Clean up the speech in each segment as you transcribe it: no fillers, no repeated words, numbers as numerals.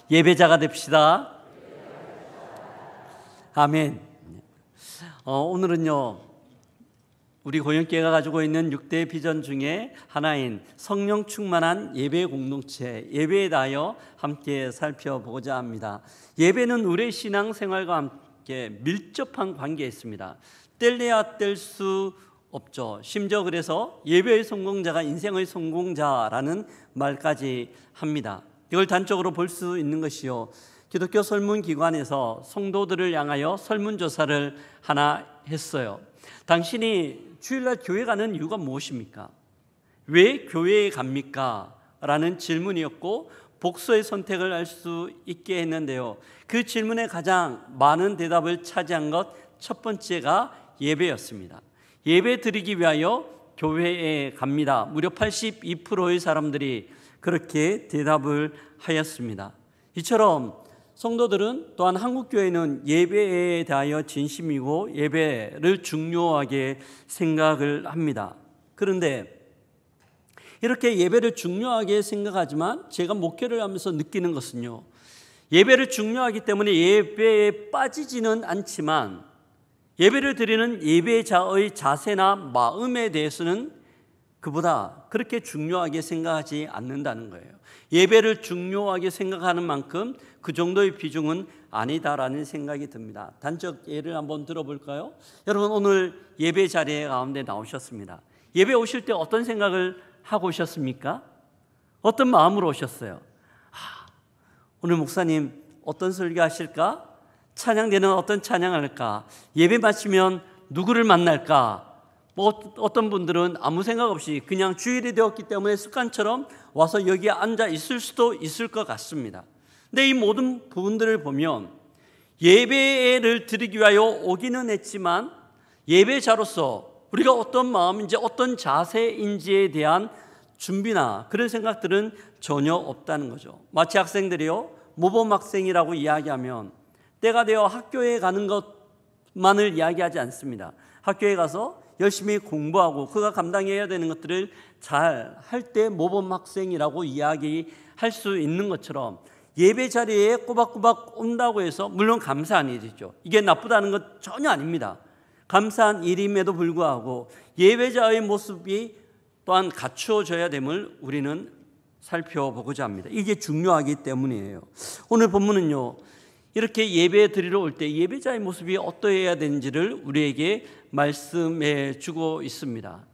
예배자가 됩시다. 아멘. 오늘은요, 우리 고영교회가 가지고 있는 6대 비전 중에 하나인 성령 충만한 예배 공동체, 예배에 대하여 함께 살펴보고자 합니다. 예배는 우리의 신앙생활과 함께 밀접한 관계에 있습니다. 뗄래야 뗄 수 없죠. 심지어 그래서 예배의 성공자가 인생의 성공자라는 말까지 합니다. 이걸 단적으로 볼 수 있는 것이요, 기독교 설문기관에서 성도들을 향하여 설문조사를 하나 했어요. 당신이 주일날 교회 가는 이유가 무엇입니까? 왜 교회에 갑니까? 라는 질문이었고, 복수의 선택을 할 수 있게 했는데요, 그 질문에 가장 많은 대답을 차지한 것 첫 번째가 예배였습니다. 예배 드리기 위하여 교회에 갑니다. 무려 82%의 사람들이 그렇게 대답을 하였습니다. 이처럼 성도들은, 또한 한국교회는 예배에 대하여 진심이고 예배를 중요하게 생각을 합니다. 그런데 이렇게 예배를 중요하게 생각하지만 제가 목회를 하면서 느끼는 것은요, 예배를 중요하기 때문에 예배에 빠지지는 않지만 예배를 드리는 예배자의 자세나 마음에 대해서는 그보다 그렇게 중요하게 생각하지 않는다는 거예요. 예배를 중요하게 생각하는 만큼 그 정도의 비중은 아니다라는 생각이 듭니다. 단적 예를 한번 들어볼까요? 여러분, 오늘 예배 자리에 가운데 나오셨습니다. 예배 오실 때 어떤 생각을 하고 오셨습니까? 어떤 마음으로 오셨어요? 오늘 목사님 어떤 설교하실까? 찬양대는 어떤 찬양할까? 예배 마치면 누구를 만날까? 어떤 분들은 아무 생각 없이 그냥 주일이 되었기 때문에 습관처럼 와서 여기에 앉아 있을 수도 있을 것 같습니다. 근데 이 모든 부분들을 보면 예배를 드리기 위하여 오기는 했지만 예배자로서 우리가 어떤 마음인지 어떤 자세인지에 대한 준비나 그런 생각들은 전혀 없다는 거죠. 마치 학생들이요, 모범학생이라고 이야기하면 때가 되어 학교에 가는 것만을 이야기하지 않습니다. 학교에 가서 열심히 공부하고 그가 감당해야 되는 것들을 잘 할 때 모범 학생이라고 이야기할 수 있는 것처럼 예배 자리에 꼬박꼬박 온다고 해서, 물론 감사한 일이죠, 이게 나쁘다는 것 전혀 아닙니다. 감사한 일임에도 불구하고 예배자의 모습이 또한 갖추어져야 됨을 우리는 살펴보고자 합니다. 이게 중요하기 때문이에요. 오늘 본문은요, 이렇게 예배 드리러 올 때 예배자의 모습이 어떠해야 되는지를 우리에게 말씀해 주고 있습니다.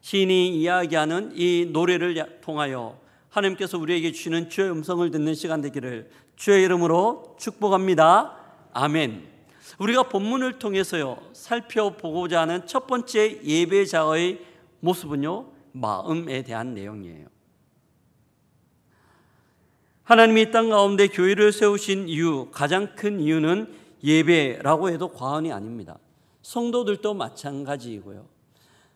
시인이 이야기하는 이 노래를 통하여 하나님께서 우리에게 주시는 주의 음성을 듣는 시간 되기를 주의 이름으로 축복합니다. 아멘. 우리가 본문을 통해서요, 살펴보고자 하는 첫 번째 예배자의 모습은요, 마음에 대한 내용이에요. 하나님이 이 땅 가운데 교회를 세우신 이유, 가장 큰 이유는 예배라고 해도 과언이 아닙니다. 성도들도 마찬가지이고요.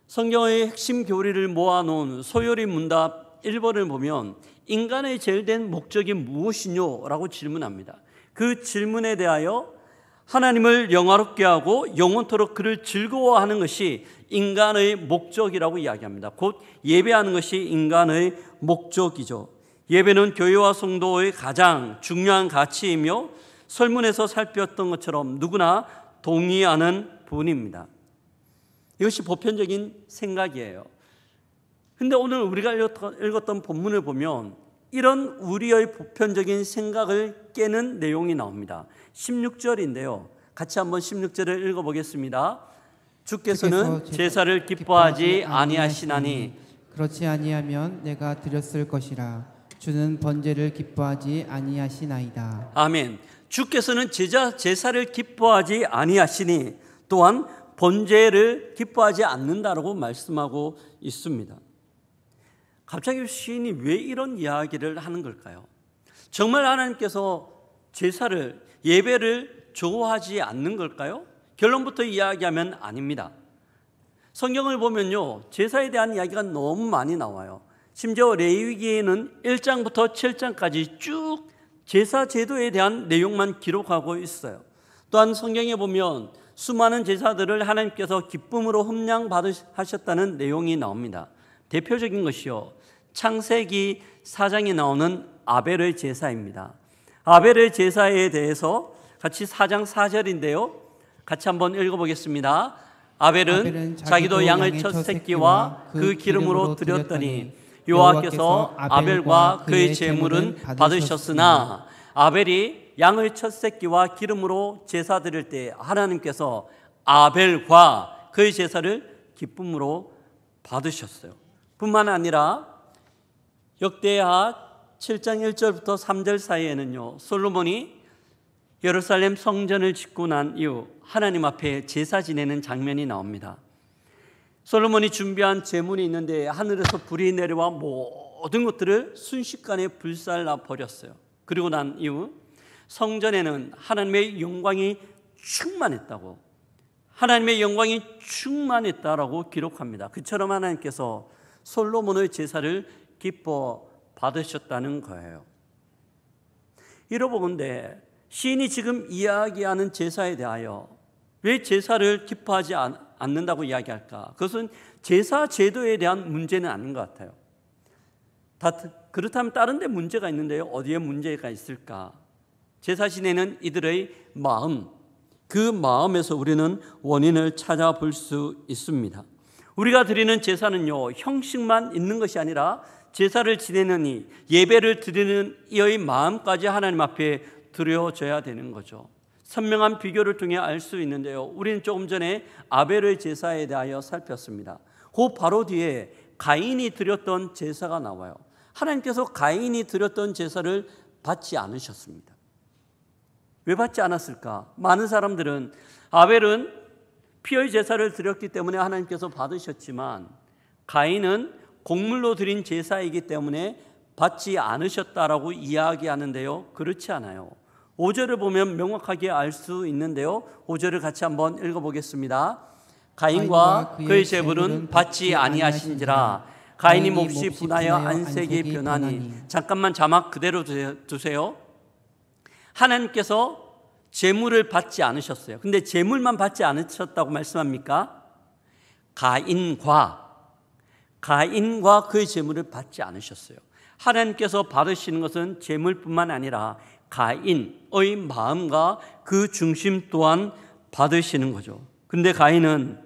성경의 핵심 교리를 모아놓은 소요리 문답 1번을 보면 인간의 제일된 목적이 무엇이뇨? 라고 질문합니다. 그 질문에 대하여 하나님을 영화롭게 하고 영원토록 그를 즐거워하는 것이 인간의 목적이라고 이야기합니다. 곧 예배하는 것이 인간의 목적이죠. 예배는 교회와 성도의 가장 중요한 가치이며 설문에서 살폈던 것처럼 누구나 동의하는 부분입니다. 이것이 보편적인 생각이에요. 그런데 오늘 우리가 읽었던 본문을 보면 이런 우리의 보편적인 생각을 깨는 내용이 나옵니다. 16절인데요. 같이 한번 16절을 읽어보겠습니다. 주께서는 제사를 기뻐하지 아니하시나니 그렇지 아니하면 내가 드렸을 것이라. 주는 번제를 기뻐하지 아니하시나이다. 아멘. 주께서는 제사를 기뻐하지 아니하시니 또한 번제를 기뻐하지 않는다라고 말씀하고 있습니다. 갑자기 시인이 왜 이런 이야기를 하는 걸까요? 정말 하나님께서 제사를, 예배를 좋아하지 않는 걸까요? 결론부터 이야기하면 아닙니다. 성경을 보면요, 제사에 대한 이야기가 너무 많이 나와요. 심지어 레위기에는 1장부터 7장까지 쭉 제사 제도에 대한 내용만 기록하고 있어요. 또한 성경에 보면 수많은 제사들을 하나님께서 기쁨으로 흠량하셨다는 내용이 나옵니다. 대표적인 것이요, 창세기 4장에 나오는 아벨의 제사입니다. 아벨의 제사에 대해서 같이 4장 4절인데요. 같이 한번 읽어보겠습니다. 아벨은 자기도 양의 첫 새끼와 그 기름으로 드렸더니 여호와께서 아벨과 그의 제물은 받으셨으나, 아벨이 양의 첫 새끼와 기름으로 제사 드릴 때 하나님께서 아벨과 그의 제사를 기쁨으로 받으셨어요. 뿐만 아니라 역대하 7장 1절부터 3절 사이에는요, 솔로몬이 예루살렘 성전을 짓고 난 이후 하나님 앞에 제사 지내는 장면이 나옵니다. 솔로몬이 준비한 제물이 있는데 하늘에서 불이 내려와 모든 것들을 순식간에 불살라 버렸어요. 그리고 난 이후 성전에는 하나님의 영광이 충만했다고, 하나님의 영광이 충만했다라고 기록합니다. 그처럼 하나님께서 솔로몬의 제사를 기뻐 받으셨다는 거예요. 이러보건대 시인이 지금 이야기하는 제사에 대하여 왜 제사를 기뻐하지 않는다고 이야기할까? 그것은 제사 제도에 대한 문제는 아닌 것 같아요. 그렇다면 다른 데 문제가 있는데요. 어디에 문제가 있을까? 제사 지내는 이들의 마음, 그 마음에서 우리는 원인을 찾아볼 수 있습니다. 우리가 드리는 제사는요, 형식만 있는 것이 아니라 제사를 지내는 이, 예배를 드리는 이의 마음까지 하나님 앞에 드려져야 되는 거죠. 선명한 비교를 통해 알 수 있는데요, 우리는 조금 전에 아벨의 제사에 대하여 살폈습니다. 그 바로 뒤에 가인이 드렸던 제사가 나와요. 하나님께서 가인이 드렸던 제사를 받지 않으셨습니다. 왜 받지 않았을까? 많은 사람들은 아벨은 피의 제사를 드렸기 때문에 하나님께서 받으셨지만 가인은 곡물로 드린 제사이기 때문에 받지 않으셨다라고 이야기하는데요, 그렇지 않아요. 5절을 보면 명확하게 알 수 있는데요, 5절을 같이 한번 읽어보겠습니다. 가인과 그의 제물은 받지 아니하신지라. 가인이 몹시 분하여 안색이 변하니. 잠깐만 자막 그대로 두세요. 하나님께서 제물을 받지 않으셨어요. 근데 제물만 받지 않으셨다고 말씀합니까? 가인과 그의 제물을 받지 않으셨어요. 하나님께서 받으시는 것은 제물뿐만 아니라 가인의 마음과 그 중심 또한 받으시는 거죠. 근데 가인은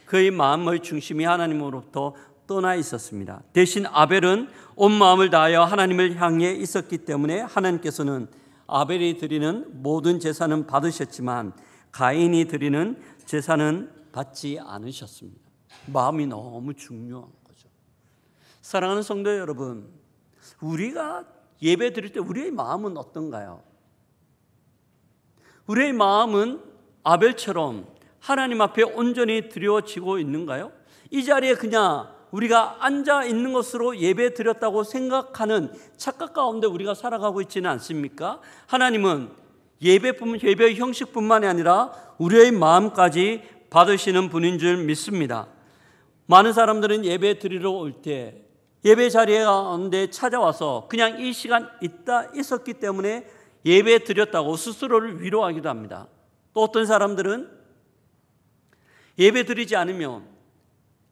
그의 마음의 중심이 하나님으로부터 떠나 있었습니다. 대신 아벨은 온 마음을 다하여 하나님을 향해 있었기 때문에 하나님께서는 아벨이 드리는 모든 제사는 받으셨지만 가인이 드리는 제사는 받지 않으셨습니다. 마음이 너무 중요한 거죠. 사랑하는 성도 여러분, 우리가 예배 드릴 때 우리의 마음은 어떤가요? 우리의 마음은 아벨처럼 하나님 앞에 온전히 드려지고 있는가요? 이 자리에 그냥 우리가 앉아 있는 것으로 예배 드렸다고 생각하는 착각 가운데 우리가 살아가고 있지는 않습니까? 하나님은 예배의 형식뿐만이 아니라 우리의 마음까지 받으시는 분인 줄 믿습니다. 많은 사람들은 예배 드리러 올 때 예배 자리에 가운데 찾아와서 그냥 이 시간 있었기 때문에 예배 드렸다고 스스로를 위로하기도 합니다. 또 어떤 사람들은 예배 드리지 않으면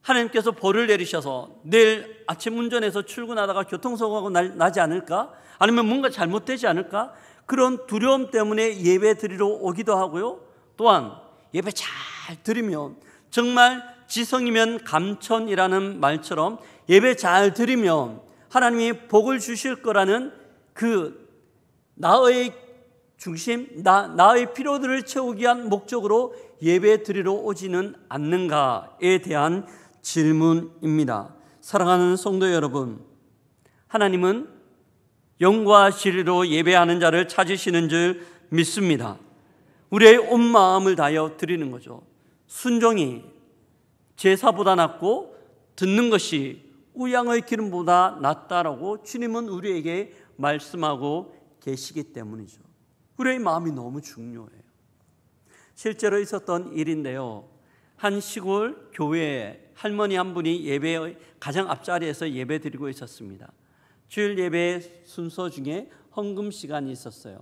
하나님께서 벌을 내리셔서 내일 아침 운전해서 출근하다가 교통사고가 나지 않을까? 아니면 뭔가 잘못되지 않을까? 그런 두려움 때문에 예배 드리러 오기도 하고요. 또한 예배 잘 드리면 정말 지성이면 감천이라는 말처럼 예배 잘 드리면 하나님이 복을 주실 거라는 그 나의 중심, 나의 필요들을 채우기 위한 목적으로 예배 드리러 오지는 않는가에 대한 질문입니다. 사랑하는 성도 여러분, 하나님은 영과 진리로 예배하는 자를 찾으시는 줄 믿습니다. 우리의 온 마음을 다하여 드리는 거죠. 순종이 제사보다 낫고 듣는 것이 우양의 기름보다 낫다라고 주님은 우리에게 말씀하고 계시기 때문이죠. 우리의 마음이 너무 중요해요. 실제로 있었던 일인데요, 한 시골 교회에 할머니 한 분이 예배의 가장 앞자리에서 예배 드리고 있었습니다. 주일 예배 순서 중에 헌금 시간이 있었어요.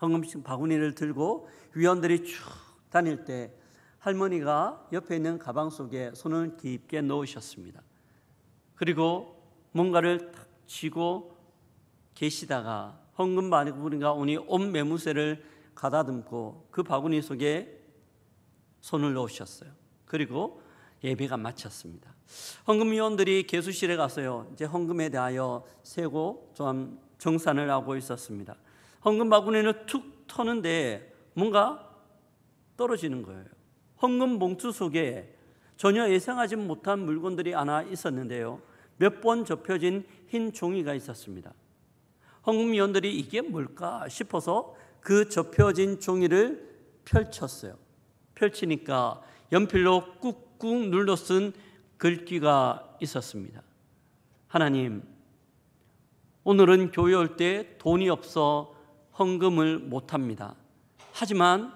헌금식 바구니를 들고 위원들이 쭉 다닐 때 할머니가 옆에 있는 가방 속에 손을 깊게 넣으셨습니다. 그리고 뭔가를 탁 쥐고 계시다가 헌금 바구니가 오니 온 매무새를 가다듬고 그 바구니 속에 손을 넣으셨어요. 그리고 예배가 마쳤습니다. 헌금위원들이 개수실에 가서요, 이제 헌금에 대하여 세고 좀 정산을 하고 있었습니다. 헌금 바구니를 툭 터는데 뭔가 떨어지는 거예요. 헌금 봉투 속에 전혀 예상하지 못한 물건들이 하나 있었는데요, 몇 번 접혀진 흰 종이가 있었습니다. 헌금위원들이 이게 뭘까 싶어서 그 접혀진 종이를 펼쳤어요. 펼치니까 연필로 꾹꾹 눌러 쓴 글귀가 있었습니다. 하나님, 오늘은 교회 올 때 돈이 없어 헌금을 못합니다. 하지만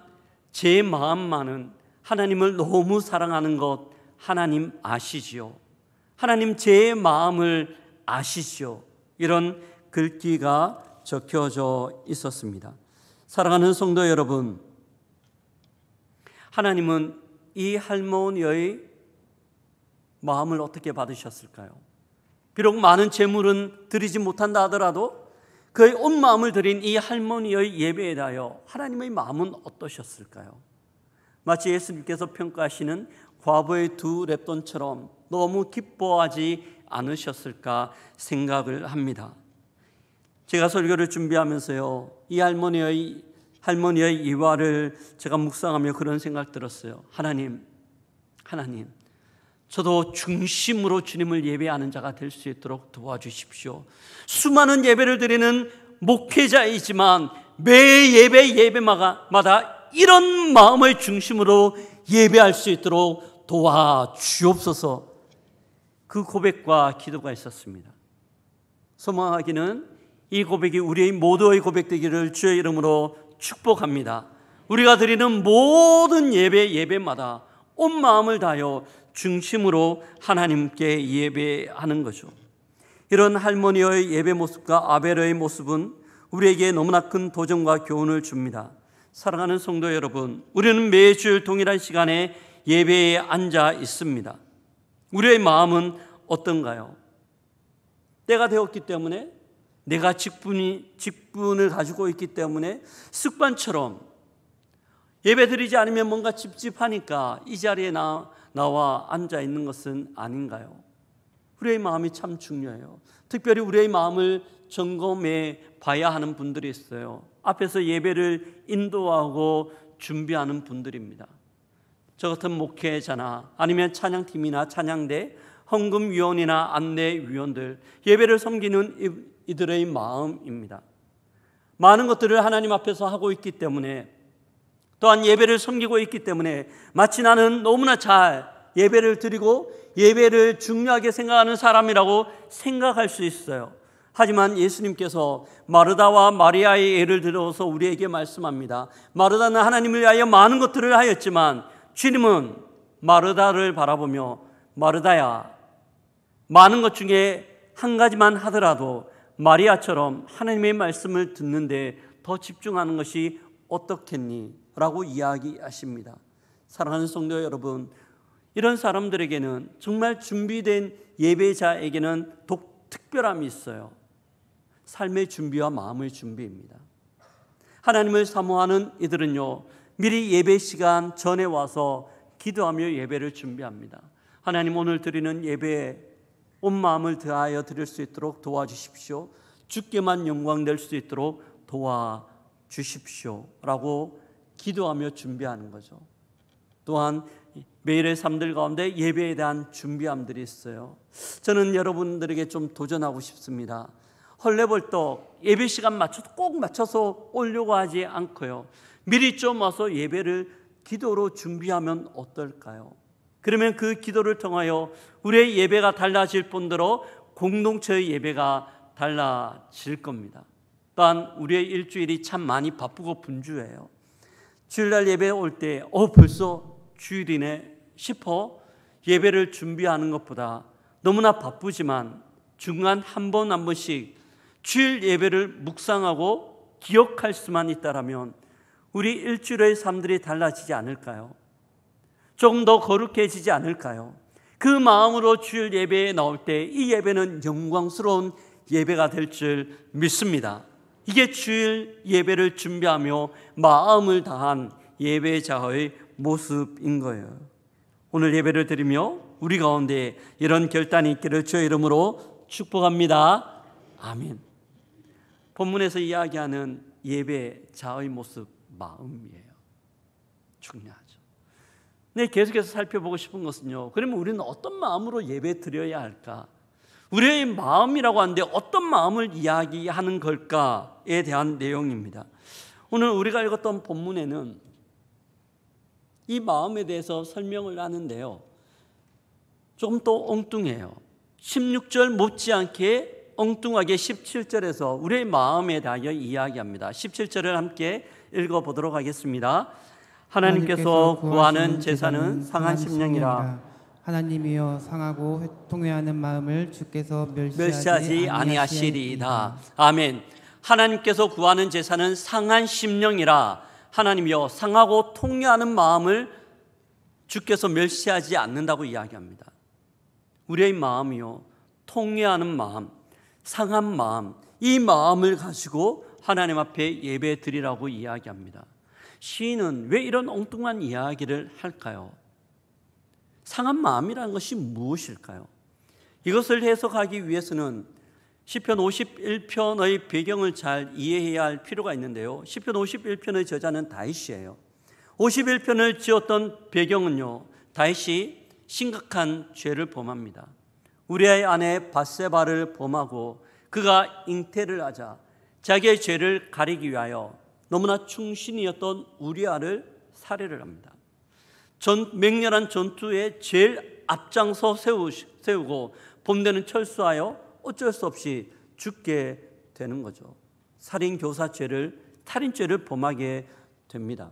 제 마음만은 하나님을 너무 사랑하는 것 하나님 아시지요. 하나님 제 마음을 아시지요. 이런 글귀가 적혀져 있었습니다. 사랑하는 성도 여러분, 하나님은 이 할머니의 마음을 어떻게 받으셨을까요? 비록 많은 재물은 드리지 못한다 하더라도 그의 온 마음을 드린 이 할머니의 예배에 대하여 하나님의 마음은 어떠셨을까요? 마치 예수님께서 평가하시는 과부의 두 랩돈처럼 너무 기뻐하지 않으셨을까 생각을 합니다. 제가 설교를 준비하면서요, 이 할머니의 이화를 제가 묵상하며 그런 생각 들었어요. 하나님, 저도 중심으로 주님을 예배하는 자가 될 수 있도록 도와주십시오. 수많은 예배를 드리는 목회자이지만 매 예배마다 이런 마음을 중심으로 예배할 수 있도록 도와주옵소서. 그 고백과 기도가 있었습니다. 소망하기는 이 고백이 우리의 모두의 고백되기를 주의 이름으로 축복합니다. 우리가 드리는 모든 예배마다 온 마음을 다하여 중심으로 하나님께 예배하는 거죠. 이런 할머니의 예배 모습과 아벨의 모습은 우리에게 너무나 큰 도전과 교훈을 줍니다. 사랑하는 성도 여러분, 우리는 매주 동일한 시간에 예배에 앉아 있습니다. 우리의 마음은 어떤가요? 때가 되었기 때문에, 내가 직분을 가지고 있기 때문에 습관처럼 예배드리지 않으면 뭔가 찝찝하니까 이 자리에 나와 앉아 있는 것은 아닌가요? 우리의 마음이 참 중요해요. 특별히 우리의 마음을 점검해 봐야 하는 분들이 있어요. 앞에서 예배를 인도하고 준비하는 분들입니다. 저 같은 목회자나 아니면 찬양팀이나 찬양대, 헌금위원이나 안내위원들, 예배를 섬기는 이들의 마음입니다. 많은 것들을 하나님 앞에서 하고 있기 때문에, 또한 예배를 섬기고 있기 때문에 마치 나는 너무나 잘 예배를 드리고 예배를 중요하게 생각하는 사람이라고 생각할 수 있어요. 하지만 예수님께서 마르다와 마리아의 예를 들어서 우리에게 말씀합니다. 마르다는 하나님을 위하여 많은 것들을 하였지만 주님은 마르다를 바라보며, 마르다야, 많은 것 중에 한 가지만 하더라도 마리아처럼 하나님의 말씀을 듣는데 더 집중하는 것이 어떻겠니? 라고 이야기하십니다. 사랑하는 성도 여러분, 이런 사람들에게는, 정말 준비된 예배자에게는 특별함이 있어요. 삶의 준비와 마음의 준비입니다. 하나님을 사모하는 이들은요, 미리 예배 시간 전에 와서 기도하며 예배를 준비합니다. 하나님, 오늘 드리는 예배에 온 마음을 다하여 드릴 수 있도록 도와주십시오. 주께만 영광 될 수 있도록 도와주십시오 라고 기도하며 준비하는 거죠. 또한 매일의 삶들 가운데 예배에 대한 준비함들이 있어요. 저는 여러분들에게 좀 도전하고 싶습니다. 헐레벌떡 예배 시간 꼭 맞춰서 오려고 하지 않고요, 미리 좀 와서 예배를 기도로 준비하면 어떨까요? 그러면 그 기도를 통하여 우리의 예배가 달라질 뿐더러 공동체의 예배가 달라질 겁니다. 또한 우리의 일주일이 참 많이 바쁘고 분주해요. 주일날 예배 올 때 벌써 주일이네 싶어 예배를 준비하는 것보다 너무나 바쁘지만 중간 한 번씩 주일 예배를 묵상하고 기억할 수만 있다라면 우리 일주일의 삶들이 달라지지 않을까요? 조금 더 거룩해지지 않을까요? 그 마음으로 주일 예배에 나올 때 이 예배는 영광스러운 예배가 될 줄 믿습니다. 이게 주일 예배를 준비하며 마음을 다한 예배자의 모습인 거예요. 오늘 예배를 드리며 우리 가운데 이런 결단이 있기를 주의 이름으로 축복합니다. 아멘. 본문에서 이야기하는 예배자의 모습, 마음이에요. 중요하죠. 네, 계속해서 살펴보고 싶은 것은요, 그러면 우리는 어떤 마음으로 예배 드려야 할까? 우리의 마음이라고 하는데 어떤 마음을 이야기하는 걸까에 대한 내용입니다. 오늘 우리가 읽었던 본문에는 이 마음에 대해서 설명을 하는데요, 조금 더 엉뚱해요. 16절 못지않게 엉뚱하게 17절에서 우리의 마음에 대하여 이야기합니다. 17절을 함께 읽어보도록 하겠습니다. 하나님께서 구하는 제사는 상한 심령이라. 하나님이여 상하고 통회하는 마음을 주께서 멸시하지 아니하시리이다. 아멘. 하나님께서 구하는 제사는 상한 심령이라. 하나님이여 상하고 통회하는 마음을 주께서 멸시하지 않는다고 이야기합니다. 우리의 마음이요, 통회하는 마음, 상한 마음, 이 마음을 가지고 하나님 앞에 예배 드리라고 이야기합니다. 시인은 왜 이런 엉뚱한 이야기를 할까요? 상한 마음이라는 것이 무엇일까요? 이것을 해석하기 위해서는 시편 51편의 배경을 잘 이해해야 할 필요가 있는데요, 시편 51편의 저자는 다윗이에요. 51편을 지었던 배경은요, 다윗이 심각한 죄를 범합니다. 우리아의 아내 밧세바를 범하고 그가 잉태를 하자 자기의 죄를 가리기 위하여 너무나 충신이었던 우리아를 살해를 합니다. 맹렬한 전투에 제일 앞장서 세우고 봄되는 철수하여 어쩔 수 없이 죽게 되는 거죠. 살인죄를 범하게 됩니다.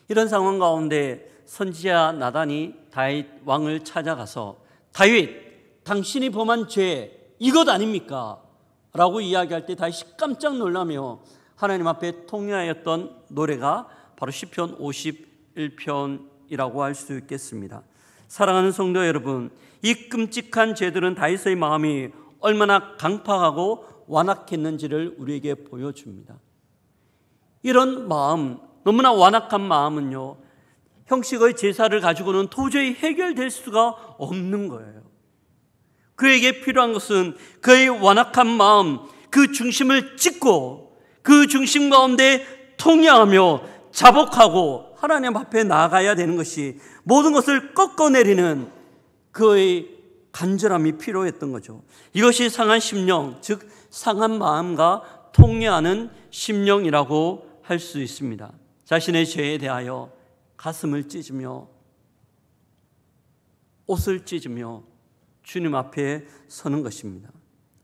이런 상황 가운데 선지자 나단이 다윗 왕을 찾아가서 다윗, 당신이 범한 죄 이것 아닙니까? 라고 이야기할 때 다윗이 깜짝 놀라며 하나님 앞에 통회하였던 노래가 바로 시편 51편이라고 할 수 있겠습니다. 사랑하는 성도 여러분, 이 끔찍한 죄들은 다윗의 마음이 얼마나 강팍하고 완악했는지를 우리에게 보여줍니다. 이런 마음, 너무나 완악한 마음은요, 형식의 제사를 가지고는 도저히 해결될 수가 없는 거예요. 그에게 필요한 것은 그의 완악한 마음, 그 중심을 찢고 그 중심 가운데 통회하며 자복하고 하나님 앞에 나아가야 되는 것이, 모든 것을 꺾어내리는 그의 간절함이 필요했던 거죠. 이것이 상한 심령, 즉 상한 마음과 통회하는 심령이라고 할 수 있습니다. 자신의 죄에 대하여 가슴을 찢으며 옷을 찢으며 주님 앞에 서는 것입니다.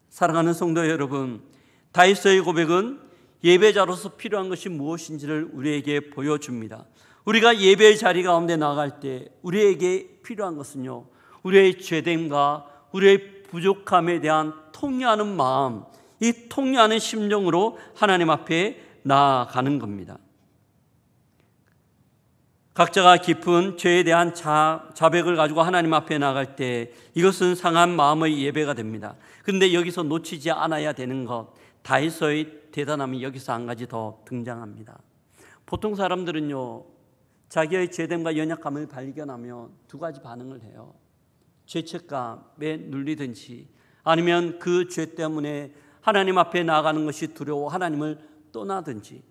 사랑하는 성도 여러분, 다윗의 고백은 예배자로서 필요한 것이 무엇인지를 우리에게 보여줍니다. 우리가 예배의 자리 가운데 나갈 때 우리에게 필요한 것은요, 우리의 죄됨과 우리의 부족함에 대한 통회하는 마음, 이 통회하는 심령으로 하나님 앞에 나아가는 겁니다. 각자가 깊은 죄에 대한 자백을 가지고 하나님 앞에 나갈 때 이것은 상한 마음의 예배가 됩니다. 그런데 여기서 놓치지 않아야 되는 것, 다윗의 대단함이 여기서 한 가지 더 등장합니다. 보통 사람들은요, 자기의 죄됨과 연약함을 발견하면 두 가지 반응을 해요. 죄책감에 눌리든지 아니면 그 죄 때문에 하나님 앞에 나아가는 것이 두려워 하나님을 떠나든지,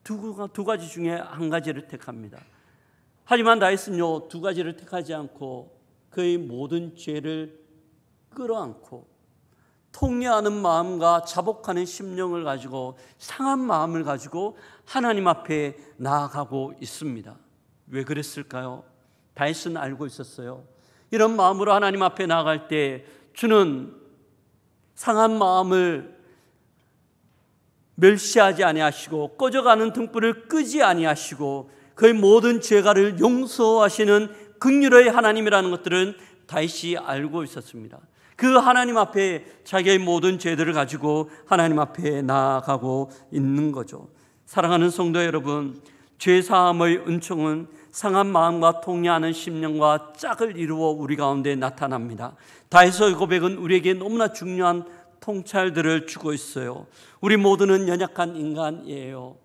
두 가지 중에 한 가지를 택합니다. 하지만 다윗은요, 두 가지를 택하지 않고 그의 모든 죄를 끌어안고 통회하는 마음과 자복하는 심령을 가지고, 상한 마음을 가지고 하나님 앞에 나아가고 있습니다. 왜 그랬을까요? 다윗은 알고 있었어요. 이런 마음으로 하나님 앞에 나아갈 때 주는 상한 마음을 멸시하지 아니하시고 꺼져가는 등불을 끄지 아니하시고 그의 모든 죄가를 용서하시는 긍휼의 하나님이라는 것들은 다윗이 알고 있었습니다. 그 하나님 앞에 자기의 모든 죄들을 가지고 하나님 앞에 나아가고 있는 거죠. 사랑하는 성도 여러분, 죄사함의 은총은 상한 마음과 통회하는 심령과 짝을 이루어 우리 가운데 나타납니다. 다윗의 고백은 우리에게 너무나 중요한 통찰들을 주고 있어요. 우리 모두는 연약한 인간이에요.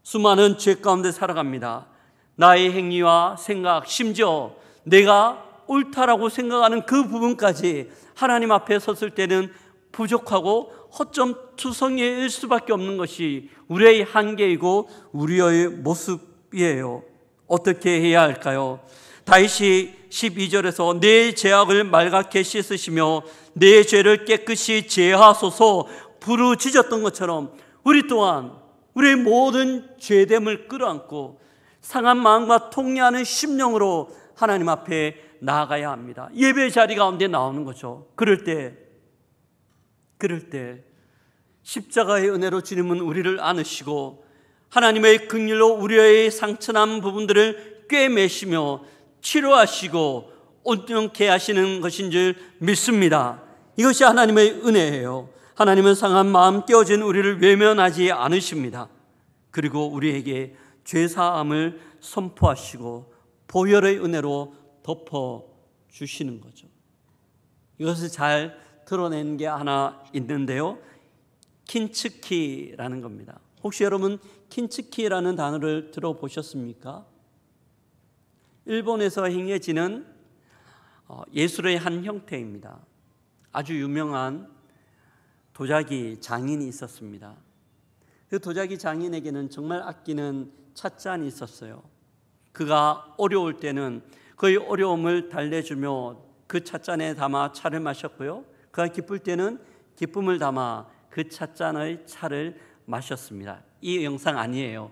수많은 죄 가운데 살아갑니다. 나의 행위와 생각, 심지어 내가 옳다라고 생각하는 그 부분까지 하나님 앞에 섰을 때는 부족하고 허점투성이일 수밖에 없는 것이 우리의 한계이고 우리의 모습이에요. 어떻게 해야 할까요? 다윗이 12절에서 내 죄악을 말갛게 씻으시며 내 죄를 깨끗이 제하소서 부르짖었던 것처럼 우리 또한 우리의 모든 죄됨을 끌어안고 상한 마음과 통회하는 심령으로 하나님 앞에 나아가야 합니다. 예배 자리 가운데 나오는 거죠. 그럴 때 십자가의 은혜로 주님은 우리를 안으시고 하나님의 긍휼로 우리의 상처난 부분들을 꿰매시며 치료하시고 온전케 하시는 것인 줄 믿습니다. 이것이 하나님의 은혜예요. 하나님은 상한 마음 깨어진 우리를 외면하지 않으십니다. 그리고 우리에게 죄사함을 선포하시고 보혈의 은혜로 덮어주시는 거죠. 이것을 잘 드러내는 게 하나 있는데요, 킨츠키라는 겁니다. 혹시 여러분 킨츠키라는 단어를 들어보셨습니까? 일본에서 행해지는 예술의 한 형태입니다. 아주 유명한 도자기 장인이 있었습니다. 그 도자기 장인에게는 정말 아끼는 찻잔이 있었어요. 그가 어려울 때는 그의 어려움을 달래주며 그 찻잔에 담아 차를 마셨고요, 그가 기쁠 때는 기쁨을 담아 그 찻잔의 차를 마셨습니다. 이 영상 아니에요.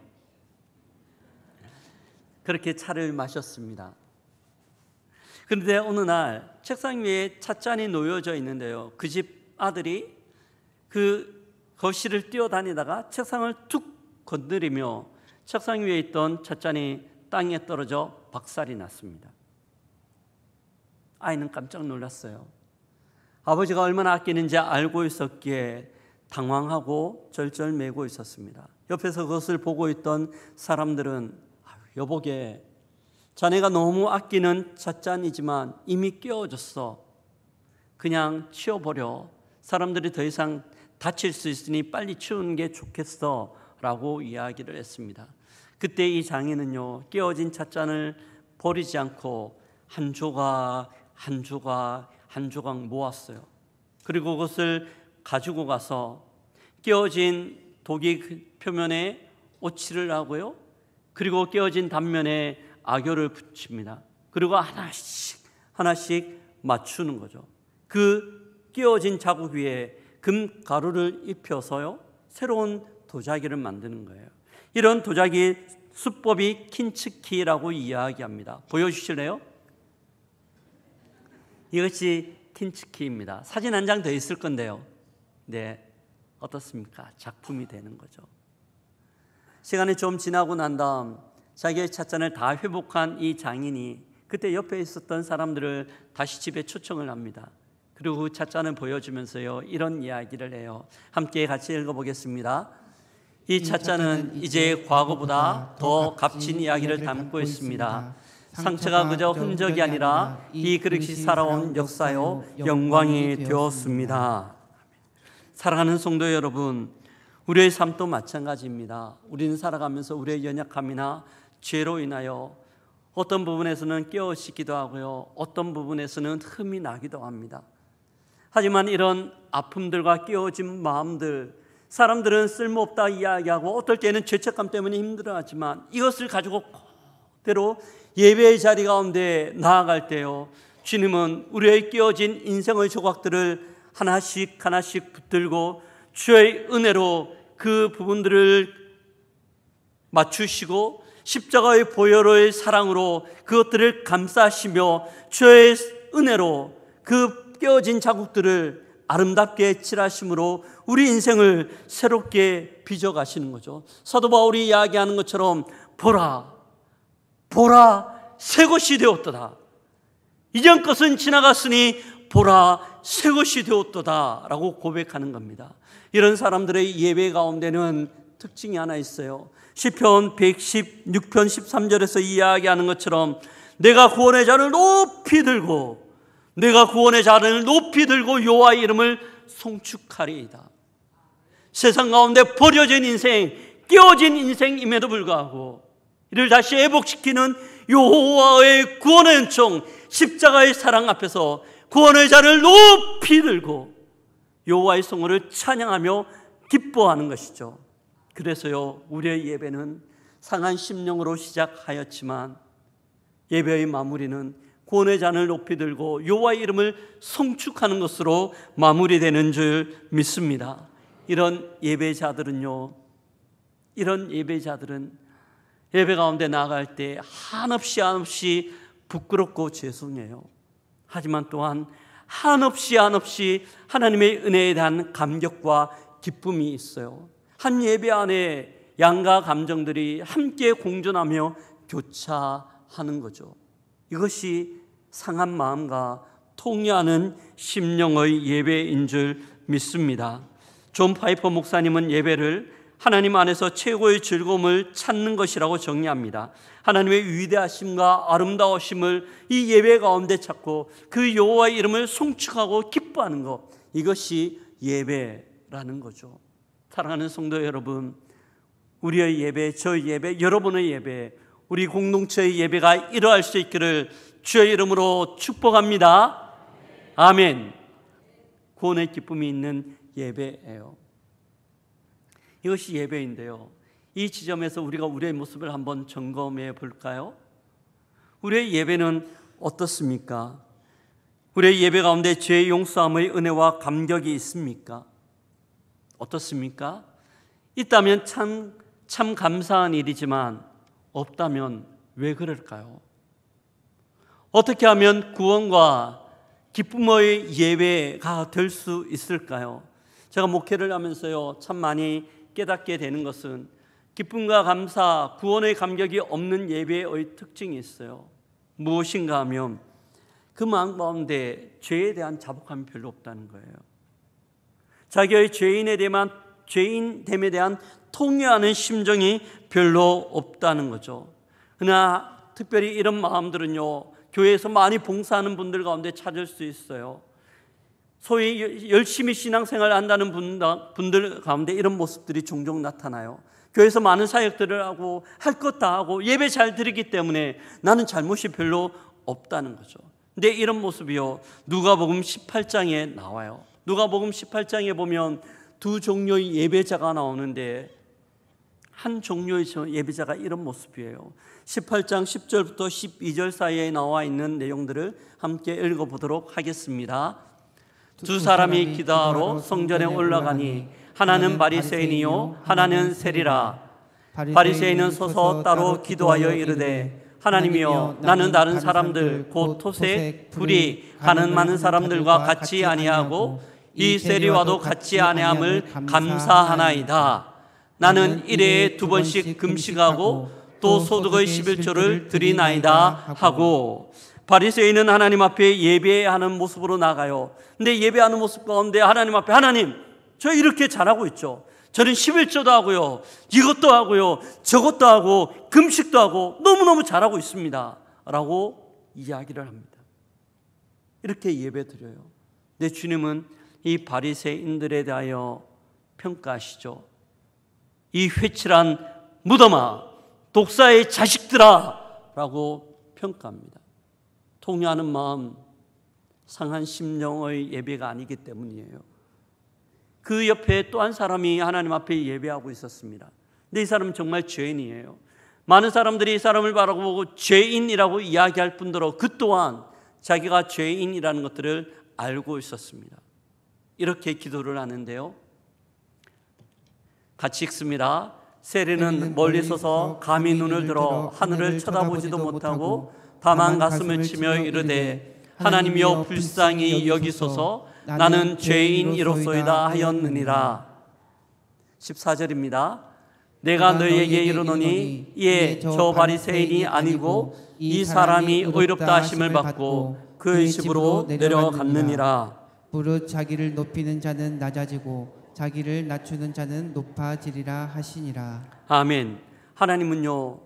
그렇게 차를 마셨습니다. 그런데 어느 날 책상 위에 찻잔이 놓여져 있는데요, 그 집 아들이 그 거실을 뛰어다니다가 책상을 툭 건드리며 책상 위에 있던 찻잔이 땅에 떨어져 박살이 났습니다. 아이는 깜짝 놀랐어요. 아버지가 얼마나 아끼는지 알고 있었기에 당황하고 절절매고 있었습니다. 옆에서 그것을 보고 있던 사람들은 여보게, 자네가 너무 아끼는 찻잔이지만 이미 깨어졌어. 그냥 치워버려. 사람들이 더 이상 다칠 수 있으니 빨리 치우는 게 좋겠어 라고 이야기를 했습니다. 그때 이 장인은요, 깨어진 찻잔을 버리지 않고 한 조각 한 조각 한 조각 모았어요. 그리고 그것을 가지고 가서 깨어진 독이 표면에 오칠을 하고요, 그리고 깨어진 단면에 악효를 붙입니다. 그리고 하나씩 맞추는 거죠. 그 깨어진 자국 위에 금 가루를 입혀서요, 새로운 도자기를 만드는 거예요. 이런 도자기 수법이 킨츠키라고 이야기합니다. 보여주실래요? 이것이 킨츠키입니다. 사진 한 장 더 있을 건데요, 네, 어떻습니까? 작품이 되는 거죠. 시간이 좀 지나고 난 다음 자기의 찻잔을 다 회복한 이 장인이 그때 옆에 있었던 사람들을 다시 집에 초청을 합니다. 그리고 그 찻잔을 보여주면서요, 이런 이야기를 해요. 함께 같이 읽어보겠습니다. 이 찻잔은 이제 과거보다 더 값진 이야기를 담고 있습니다. 상처가 그저 흔적이 아니라 이 그릇이 살아온 역사요 영광이 되었습니다. 사랑하는 성도 여러분, 우리의 삶도 마찬가지입니다. 우리는 살아가면서 우리의 연약함이나 죄로 인하여 어떤 부분에서는 깨어지기도 하고요, 어떤 부분에서는 흠이 나기도 합니다. 하지만 이런 아픔들과 깨어진 마음들, 사람들은 쓸모없다 이야기하고 어떨 때는 죄책감 때문에 힘들어하지만 이것을 가지고 그대로 예배의 자리 가운데 나아갈 때요, 주님은 우리의 깨어진 인생의 조각들을 하나씩 붙들고 주의 은혜로 그 부분들을 맞추시고 십자가의 보혈의 사랑으로 그것들을 감싸시며 주의 은혜로 그 깨어진 자국들을 아름답게 칠하심으로 우리 인생을 새롭게 빚어가시는 거죠. 사도 바울이 이야기하는 것처럼 보라 새 것이 되었도다. 이전 것은 지나갔으니 보라 새 것이 되었도다 라고 고백하는 겁니다. 이런 사람들의 예배 가운데는 특징이 하나 있어요. 시편 116편 13절에서 이야기하는 것처럼 내가 구원의 잔을 높이 들고 여호와의 이름을 송축하리이다. 세상 가운데 버려진 인생, 깨어진 인생임에도 불구하고 이를 다시 회복시키는 여호와의 구원의 은총, 십자가의 사랑 앞에서 구원의 잔을 높이 들고 여호와의 성호를 찬양하며 기뻐하는 것이죠. 그래서요, 우리의 예배는 상한 심령으로 시작하였지만 예배의 마무리는 구원의 잔을 높이 들고 여호와의 이름을 송축하는 것으로 마무리되는 줄 믿습니다. 이런 예배자들은 예배 가운데 나아갈 때 한없이 부끄럽고 죄송해요. 하지만 또한 한없이 하나님의 은혜에 대한 감격과 기쁨이 있어요. 한 예배 안에 양가 감정들이 함께 공존하며 교차하는 거죠. 이것이 상한 마음과 통회하는 심령의 예배인 줄 믿습니다. 존 파이퍼 목사님은 예배를 하나님 안에서 최고의 즐거움을 찾는 것이라고 정의합니다. 하나님의 위대하심과 아름다우심을 이 예배 가운데 찾고 그 여호와의 이름을 송축하고 기뻐하는 것, 이것이 예배라는 거죠. 사랑하는 성도 여러분, 우리의 예배, 저의 예배, 여러분의 예배, 우리 공동체의 예배가 이러할 수 있기를 주의 이름으로 축복합니다. 아멘. 구원의 기쁨이 있는 예배예요. 이것이 예배인데요, 이 지점에서 우리가 우리의 모습을 한번 점검해 볼까요? 우리의 예배는 어떻습니까? 우리의 예배 가운데 죄의 용서함의 은혜와 감격이 있습니까? 어떻습니까? 있다면 참 감사한 일이지만 없다면 왜 그럴까요? 어떻게 하면 구원과 기쁨의 예배가 될 수 있을까요? 제가 목회를 하면서요, 참 많이 깨닫게 되는 것은 기쁨과 감사, 구원의 감격이 없는 예배의 특징이 있어요. 무엇인가 하면 그 마음 가운데 죄에 대한 자복함이 별로 없다는 거예요. 자기의 죄인됨에 대한 통회하는 심정이 별로 없다는 거죠. 그러나 특별히 이런 마음들은요, 교회에서 많이 봉사하는 분들 가운데 찾을 수 있어요. 소위 열심히 신앙생활을 한다는 분들 가운데 이런 모습들이 종종 나타나요. 교회에서 많은 사역들을 하고 할 것 다 하고 예배 잘 드리기 때문에 나는 잘못이 별로 없다는 거죠. 근데 이런 모습이요, 누가복음 18장에 나와요. 누가복음 18장에 보면 두 종류의 예배자가 나오는데 한 종류의 예배자가 이런 모습이에요. 18장 10절부터 12절 사이에 나와 있는 내용들을 함께 읽어보도록 하겠습니다. 두 사람이 기도하러 성전에 올라가니 하나는 바리새인이요 하나는 세리라. 바리새인은 서서 따로 기도하여 이르되 하나님이여, 나는 다른 사람들 곧 토색, 불의, 가는 많은 사람들과 같이 아니하고 이 세리와도 같이 아니함을 감사하나이다. 나는 일회에 2번씩 금식하고 또 소득의 11조를 드리나이다 하고. 바리새인은 하나님 앞에 예배하는 모습으로 나가요. 근데 예배하는 모습 가운데 하나님 앞에, 하나님, 저 이렇게 잘하고 있죠. 저는 11조도 하고요, 이것도 하고요, 저것도 하고 금식도 하고 너무너무 잘하고 있습니다 라고 이야기를 합니다. 이렇게 예배 드려요. 내 주님은 이 바리새인들에 대하여 평가하시죠. 이 회칠한 무덤아, 독사의 자식들아 라고 평가합니다. 통회하는 마음, 상한 심령의 예배가 아니기 때문이에요. 그 옆에 또 한 사람이 하나님 앞에 예배하고 있었습니다. 근데 이 사람은 정말 죄인이에요. 많은 사람들이 이 사람을 바라보고 죄인이라고 이야기할 뿐더러 그 또한 자기가 죄인이라는 것들을 알고 있었습니다. 이렇게 기도를 하는데요, 같이 읽습니다. 세리는 멀리 서서 감히 눈을 들어 하늘을 쳐다보지도 못하고 다만 가슴을 치며 이르되 하나님이여, 불쌍히 여기소서, 나는 죄인이로소이다 하였느니라. 14절입니다. 내가 너희에게 이르노니 이에 저 바리새인이 아니고 이 사람이 의롭다 하심을 받고 그의 집으로 내려갔느니라. 무릇 자기를 높이는 자는 낮아지고 자기를 낮추는 자는 높아지리라 하시니라. 아멘. 하나님은요,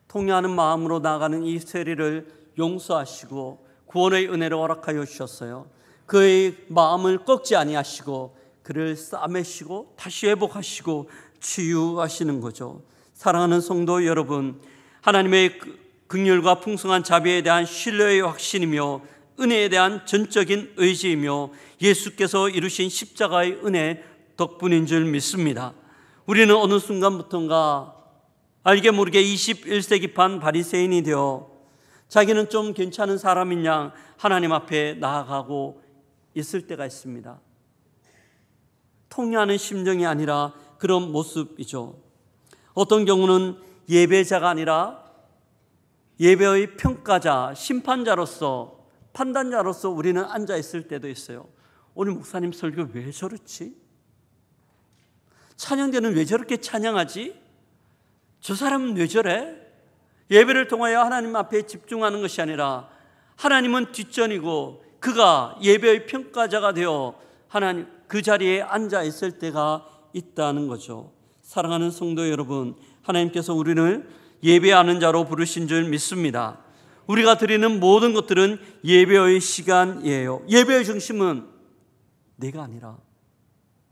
통회하는 마음으로 나아가는 이 세리를 용서하시고 구원의 은혜를 허락하여 주셨어요. 그의 마음을 꺾지 아니하시고 그를 싸매시고 다시 회복하시고 치유하시는 거죠. 사랑하는 성도 여러분, 하나님의 긍휼과 풍성한 자비에 대한 신뢰의 확신이며 은혜에 대한 전적인 의지이며 예수께서 이루신 십자가의 은혜 덕분인 줄 믿습니다. 우리는 어느 순간부터인가 알게 모르게 21세기판 바리새인이 되어 자기는 좀 괜찮은 사람인 양 하나님 앞에 나아가고 있을 때가 있습니다. 통회하는 심정이 아니라 그런 모습이죠. 어떤 경우는 예배자가 아니라 예배의 평가자, 심판자로서, 판단자로서 우리는 앉아 있을 때도 있어요. 오늘 목사님 설교 왜 저렇지? 찬양대는 왜 저렇게 찬양하지? 저 사람은 왜 저래? 예배를 통하여 하나님 앞에 집중하는 것이 아니라 하나님은 뒷전이고 그가 예배의 평가자가 되어 하나님 그 자리에 앉아 있을 때가 있다는 거죠. 사랑하는 성도 여러분, 하나님께서 우리를 예배하는 자로 부르신 줄 믿습니다. 우리가 드리는 모든 것들은 예배의 시간이에요. 예배의 중심은 내가 아니라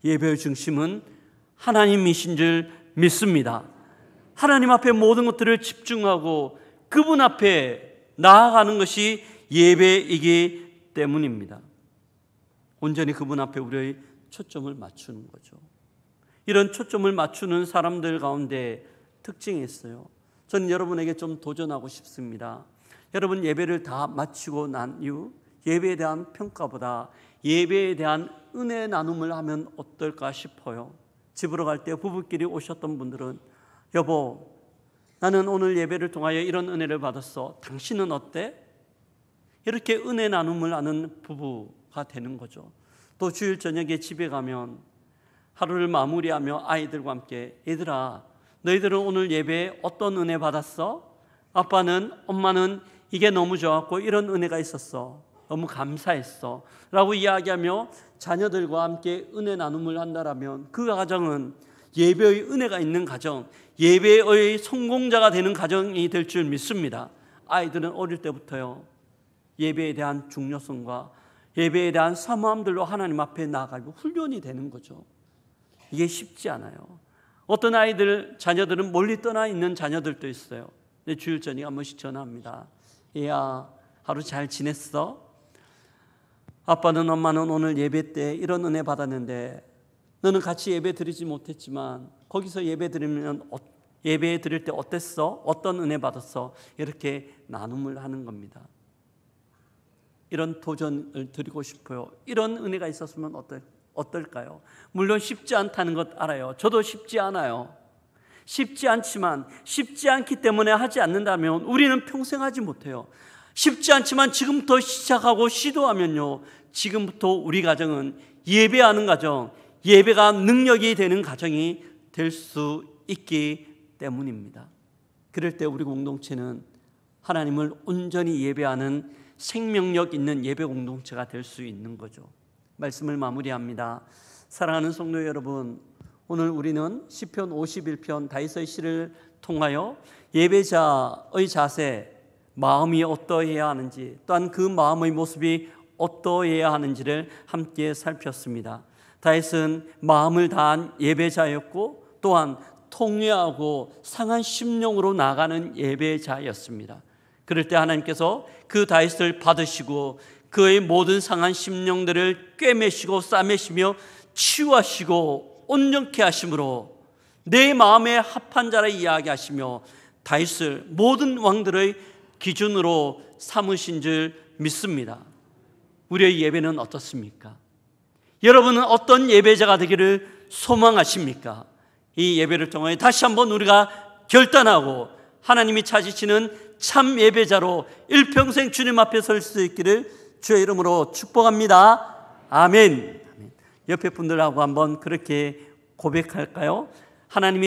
예배의 중심은 하나님이신 줄 믿습니다. 하나님 앞에 모든 것들을 집중하고 그분 앞에 나아가는 것이 예배이기 때문입니다. 온전히 그분 앞에 우리의 초점을 맞추는 거죠. 이런 초점을 맞추는 사람들 가운데 특징이 있어요. 저는 여러분에게 좀 도전하고 싶습니다. 여러분 예배를 다 마치고 난 이후 예배에 대한 평가보다 예배에 대한 은혜 나눔을 하면 어떨까 싶어요. 집으로 갈 때 부부끼리 오셨던 분들은 여보, 나는 오늘 예배를 통하여 이런 은혜를 받았어. 당신은 어때? 이렇게 은혜 나눔을 하는 부부가 되는 거죠. 또 주일 저녁에 집에 가면 하루를 마무리하며 아이들과 함께 얘들아, 너희들은 오늘 예배에 어떤 은혜 받았어? 아빠는, 엄마는 이게 너무 좋았고 이런 은혜가 있었어. 너무 감사했어. 라고 이야기하며 자녀들과 함께 은혜 나눔을 한다라면 그 가정은 예배의 은혜가 있는 가정, 예배의 성공자가 되는 가정이 될 줄 믿습니다. 아이들은 어릴 때부터요, 예배에 대한 중요성과 예배에 대한 사모함들로 하나님 앞에 나아가고 훈련이 되는 거죠. 이게 쉽지 않아요. 어떤 아이들, 자녀들은 멀리 떠나 있는 자녀들도 있어요. 근데 주일 저녁에 한 번씩 전화합니다. 얘야, 하루 잘 지냈어? 아빠는 엄마는 오늘 예배 때 이런 은혜 받았는데 너는 같이 예배 드리지 못했지만 거기서 예배 드릴 때 어땠어? 어떤 은혜 받았어? 이렇게 나눔을 하는 겁니다. 이런 도전을 드리고 싶어요. 이런 은혜가 있었으면 어떨까요? 물론 쉽지 않다는 것 알아요. 저도 쉽지 않아요. 쉽지 않지만 쉽지 않기 때문에 하지 않는다면 우리는 평생 하지 못해요. 쉽지 않지만 지금부터 시작하고 시도하면요, 지금부터 우리 가정은 예배하는 가정, 예배가 능력이 되는 가정이 될 수 있기 때문입니다. 그럴 때 우리 공동체는 하나님을 온전히 예배하는 생명력 있는 예배 공동체가 될 수 있는 거죠. 말씀을 마무리합니다. 사랑하는 성도 여러분, 오늘 우리는 시편 51편 다윗의 시를 통하여 예배자의 자세, 마음이 어떠해야 하는지, 또한 그 마음의 모습이 어떠해야 하는지를 함께 살폈습니다. 다윗은 마음을 다한 예배자였고 또한 통회하고 상한 심령으로 나가는 예배자였습니다. 그럴 때 하나님께서 그 다윗을 받으시고 그의 모든 상한 심령들을 꿰매시고 싸매시며 치유하시고 온전케 하심으로 내 마음에 합한 자라 이야기하시며 다윗을 모든 왕들의 기준으로 삼으신 줄 믿습니다. 우리의 예배는 어떻습니까? 여러분은 어떤 예배자가 되기를 소망하십니까? 이 예배를 통해 다시 한번 우리가 결단하고 하나님이 찾으시는 참 예배자로 일평생 주님 앞에 설 수 있기를 주의 이름으로 축복합니다. 아멘. 옆에 분들하고 한번 그렇게 고백할까요? 하나님이